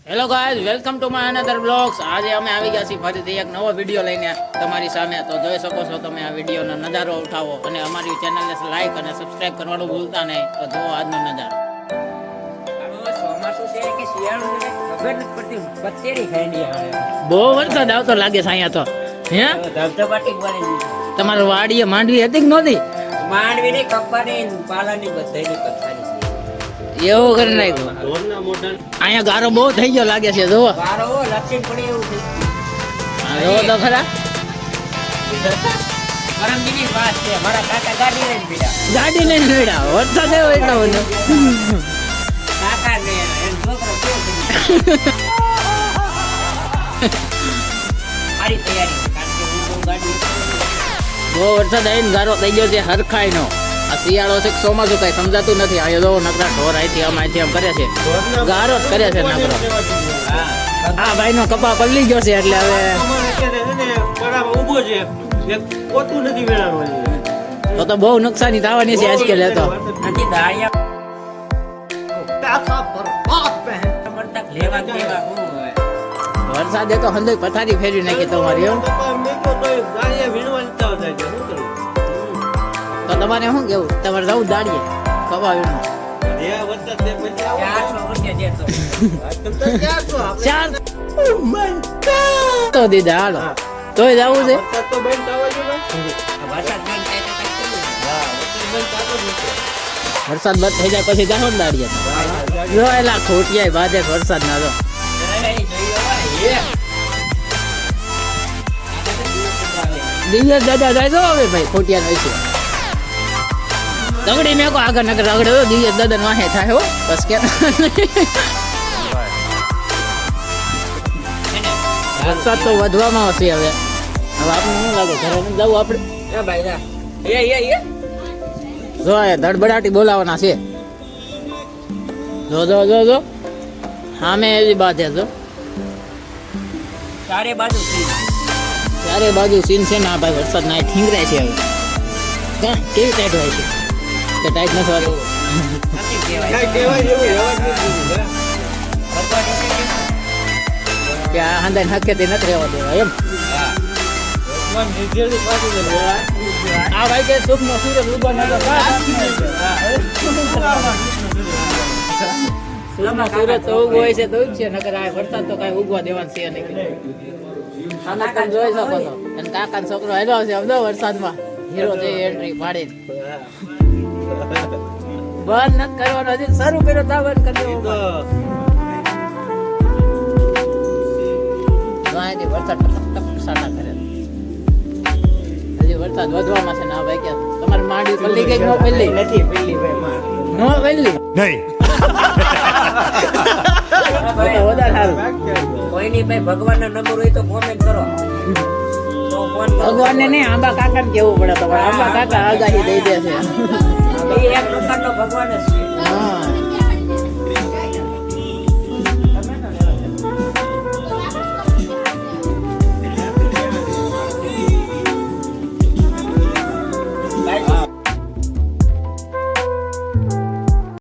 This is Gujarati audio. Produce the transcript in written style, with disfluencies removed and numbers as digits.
Hello guys, welcome to my another blogs. આજે અમે આવી ગયા છીએ ફરીથી એક નવો વિડીયો લઈને તમારી સામે. તો જોઈ શકો છો તમે આ વિડીયોનો નજારો ઉઠાવો અને અમારી ચેનલને લાઈક અને સબસ્ક્રાઇબ કરવાનું ભૂલતા નહીં. તો જુઓ આજનો નજારો. બહુ વરસાદ આવતો લાગે છે અહીંયા તો. હે તમારે વાડીએ માંડવી હતી કે નહોતી? માંડવી ની કપ્પાની પાલાની બધાની પથારી એવું કરી નાખ્યું. અહીંયા ગારો બહુ થઈ ગયો લાગે છે. જુઓ વારો લક્ષી પડી એવું થઈ જુઓ તો ખરા. પરમજીની વાત છે. મારા કાકા ગાડી લઈને પીડા ગાડી લઈને પીડા. વરસાદ એવો એટલો બધો. કાકા ને એમ છોકરો કેવો કરી મારી તૈયારી કારણ કે હું બહુ ગાડી બહુ વરસાદ આવીને ગારો થઈ ગયો છે હરખાઈનો. આ શિયાળો છે કે ચોમાસું કઈ સમજાતું નથી. અહીંયા જો નકરા ઢોર અહીંથી આમ કરે છે. ગારો જ કરે છે નકરો. આ ભાઈ નો કપા પલ્લી ગયો છે એટલે હવે તો બહુ નુકસાની થવાની છે આજકાલ. તો નથી દાળિયા લેવા કેવા હું વરસાદે તો હંદોય પથારી ફેરવી નાખી તમારી. એવું તો તમારે શું કેવું? તમારે જવું દાડીએ કપા વીણવા? 4 તો દીધા. હાલો તોય જવું છે. વરસાદ બંધ થઈ જાય પછી જાઓ ને દાડીએ. જો એલા ખોટિયા બાજે વરસાદ ના જો. દિવ્ય દાદા જાય તો હવે ભાઈ ખોટિયા નો છે. તગડી મેકો આગળ નગર રગડે દિવ્ય દાદા વાહે થાય હો. બસ કે વરસાદ તો વધવામાં આવશે હવે. હવે આપણે શું લાગે ઘરે જવું આપણે? જો એ ધડબડાટી બોલાવાના છે. જો જો જો જો સામે એવી બાત છે. જો ચારે બાજુ ચારે બાજુ સીન છે ને. આ ભાઈ વરસાદ ના થીંગરાય છે હવે. કેવી ટાઈટ હોય છે કે ટાઈટ નથી હોતું? કે આ હાંદા હકેથી નથી રહેવા દેવા એમ. આ ભાઈ કે સુખનો સૂરજ ઉગવા ના સૂરજ તો ઉગવો હોય છે તો જ છે. નકર આ વરસાદ તો કઈ ઉગવા દેવાનું છે નહીં. આના તમે જોઈ શકો છો. અને કાકા છોકરો હેલો છે અમદો વરસાદમાં હીરો છે એન્ટ્રી પાડી. બંધ નથી કરવાનો. હજી શરૂ કર્યો તા બંધ કરી દેવો. વરસાદ ટપ સાટા કરે. હજી વરસાદ વધવામાં છે. ના ભાઈ કે તમારે માંડી પલ્લી ગઈ નો પલ્લી નથી પેલી ભાઈ માં નો પલ્લી નહીં. વધારે સારું. કોઈની ભાઈ ભગવાનનો નંબર હોય તો કોમેન્ટ કરો. તો ફોન ભગવાન ને નહીં આંબા કાકા ને કેવું પડે. તમારે આંબા કાકા આગાહી દઈ દે છે. એ એક પ્રકારનો ભગવાન જ છે. હા